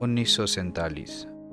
1947,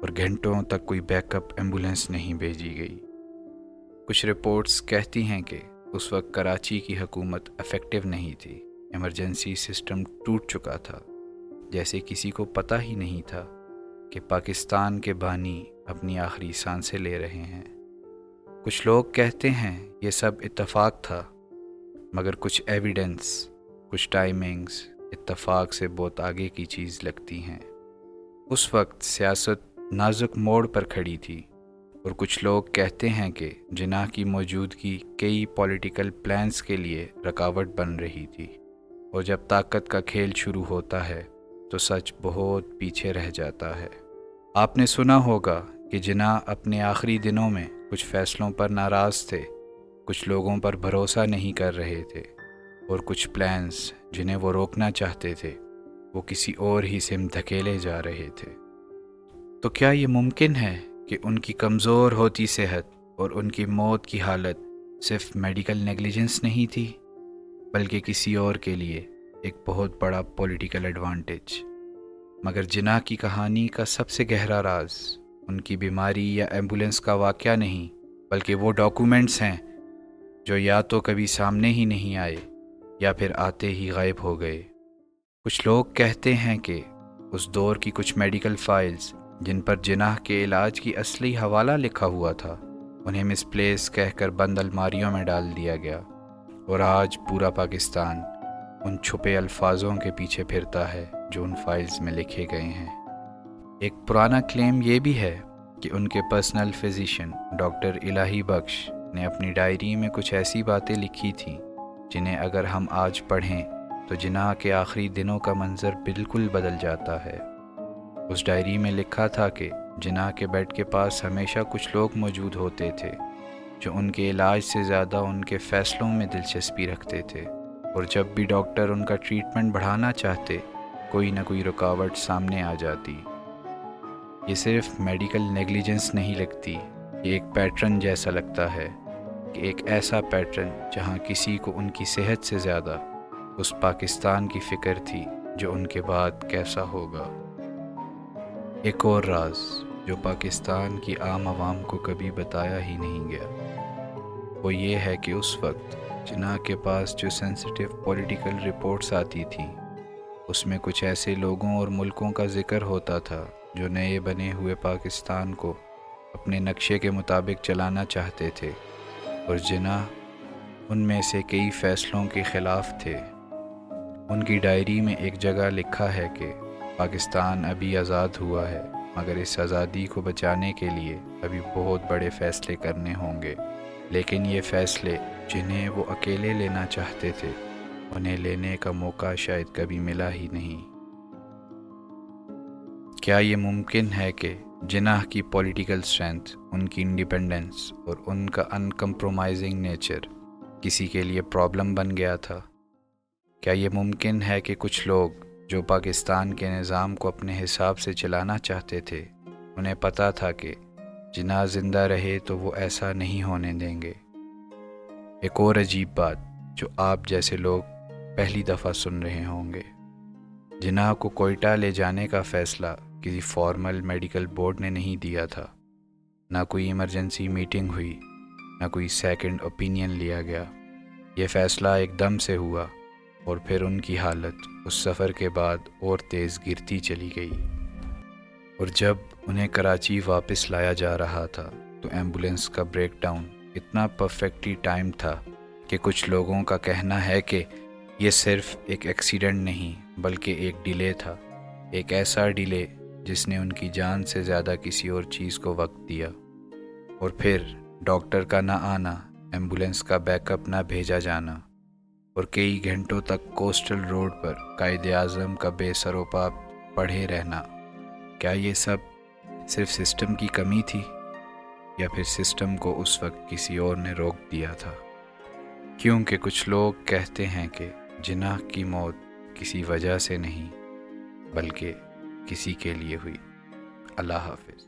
اور گھنٹوں تک کوئی بیک اپ ایمبولینس نہیں بھیجی گئی۔ کچھ رپورٹس کہتی ہیں کہ اس وقت کراچی کی حکومت افیکٹو نہیں تھی، ایمرجنسی سسٹم ٹوٹ چکا تھا، جیسے کسی کو پتہ ہی نہیں تھا کہ پاکستان کے بانی اپنی آخری سانسیں لے رہے ہیں۔ کچھ لوگ کہتے ہیں یہ سب اتفاق تھا، مگر کچھ ایویڈنس، کچھ ٹائمنگز اتفاق سے بہت آگے کی چیز لگتی ہیں۔ اس وقت سیاست نازک موڑ پر کھڑی تھی، اور کچھ لوگ کہتے ہیں کہ جناح کی موجودگی کئی پولیٹیکل پلانز کے لیے رکاوٹ بن رہی تھی، اور جب طاقت کا کھیل شروع ہوتا ہے تو سچ بہت پیچھے رہ جاتا ہے۔ آپ نے سنا ہوگا کہ جناح اپنے آخری دنوں میں کچھ فیصلوں پر ناراض تھے، کچھ لوگوں پر بھروسہ نہیں کر رہے تھے، اور کچھ پلانز جنہیں وہ روکنا چاہتے تھے وہ کسی اور ہی سمت دھکیلے جا رہے تھے۔ تو کیا یہ ممکن ہے کہ ان کی کمزور ہوتی صحت اور ان کی موت کی حالت صرف میڈیکل نیگلیجنس نہیں تھی، بلکہ کسی اور کے لیے ایک بہت بڑا پولیٹیکل ایڈوانٹیج؟ مگر جناح کی کہانی کا سب سے گہرا راز ان کی بیماری یا ایمبولینس کا واقعہ نہیں، بلکہ وہ ڈاکومنٹس ہیں جو یا تو کبھی سامنے ہی نہیں آئے یا پھر آتے ہی غائب ہو گئے۔ کچھ لوگ کہتے ہیں کہ اس دور کی کچھ میڈیکل فائلز جن پر جناح کے علاج کی اصلی حوالہ لکھا ہوا تھا، انہیں مس پلیس کہہ کر بند الماریوں میں ڈال دیا گیا، اور آج پورا پاکستان ان چھپے الفاظوں کے پیچھے پھرتا ہے جو ان فائلز میں لکھے گئے ہیں۔ ایک پرانا کلیم یہ بھی ہے کہ ان کے پرسنل فزیشین ڈاکٹر الہی بخش نے اپنی ڈائری میں کچھ ایسی باتیں لکھی تھیں جنہیں اگر ہم آج پڑھیں تو جناح کے آخری دنوں کا منظر بالکل بدل جاتا ہے۔ اس ڈائری میں لکھا تھا کہ جناح کے بیڈ کے پاس ہمیشہ کچھ لوگ موجود ہوتے تھے جو ان کے علاج سے زیادہ ان کے فیصلوں میں دلچسپی رکھتے تھے، اور جب بھی ڈاکٹر ان کا ٹریٹمنٹ بڑھانا چاہتے کوئی نہ کوئی رکاوٹ سامنے آ جاتی۔ یہ صرف میڈیکل نیگلیجنس نہیں لگتی، یہ ایک پیٹرن جیسا لگتا ہے، کہ ایک ایسا پیٹرن جہاں کسی کو ان کی صحت سے زیادہ اس پاکستان کی فکر تھی جو ان کے بعد کیسا ہوگا۔ ایک اور راز جو پاکستان کی عام عوام کو کبھی بتایا ہی نہیں گیا، وہ یہ ہے کہ اس وقت جناح کے پاس جو سینسیٹیو پولیٹیکل رپورٹس آتی تھیں، اس میں کچھ ایسے لوگوں اور ملکوں کا ذکر ہوتا تھا جو نئے بنے ہوئے پاکستان کو اپنے نقشے کے مطابق چلانا چاہتے تھے، اور جناح ان میں سے کئی فیصلوں کے خلاف تھے۔ ان کی ڈائری میں ایک جگہ لکھا ہے کہ پاکستان ابھی آزاد ہوا ہے، مگر اس آزادی کو بچانے کے لیے ابھی بہت بڑے فیصلے کرنے ہوں گے، لیکن یہ فیصلے جنہیں وہ اکیلے لینا چاہتے تھے انہیں لینے کا موقع شاید کبھی ملا ہی نہیں۔ کیا یہ ممکن ہے کہ جناح کی پولیٹیکل اسٹرینتھ، ان کی انڈیپینڈنس اور ان کا ان کمپرومائزنگ نیچر کسی کے لیے پرابلم بن گیا تھا؟ کیا یہ ممکن ہے کہ کچھ لوگ جو پاکستان کے نظام کو اپنے حساب سے چلانا چاہتے تھے، انہیں پتہ تھا کہ جناح زندہ رہے تو وہ ایسا نہیں ہونے دیں گے؟ ایک اور عجیب بات جو آپ جیسے لوگ پہلی دفعہ سن رہے ہوں گے، جناح کو کوئٹہ لے جانے کا فیصلہ کسی فارمل میڈیکل بورڈ نے نہیں دیا تھا، نہ کوئی ایمرجنسی میٹنگ ہوئی، نہ کوئی سیکنڈ اوپینین لیا گیا۔ یہ فیصلہ ایک دم سے ہوا، اور پھر ان کی حالت اس سفر کے بعد اور تیز گرتی چلی گئی، اور جب انہیں کراچی واپس لایا جا رہا تھا تو ایمبولینس کا بریک ڈاؤن اتنا پرفیکٹلی ٹائم تھا کہ کچھ لوگوں کا کہنا ہے کہ یہ صرف ایک ایکسیڈنٹ نہیں بلکہ ایک ڈیلے تھا، ایک ایسا ڈیلے جس نے ان کی جان سے زیادہ کسی اور چیز کو وقت دیا۔ اور پھر ڈاکٹر کا نہ آنا، ایمبولینس کا بیک اپ نہ بھیجا جانا، اور کئی گھنٹوں تک کوسٹل روڈ پر قائد اعظم کا بے سر و پا پڑھے رہنا۔ کیا یہ سب صرف سسٹم کی کمی تھی، یا پھر سسٹم کو اس وقت کسی اور نے روک دیا تھا؟ کیونکہ کچھ لوگ کہتے ہیں کہ جناح کی موت کسی وجہ سے نہیں بلکہ کسی کے لیے ہوئی۔ اللہ حافظ۔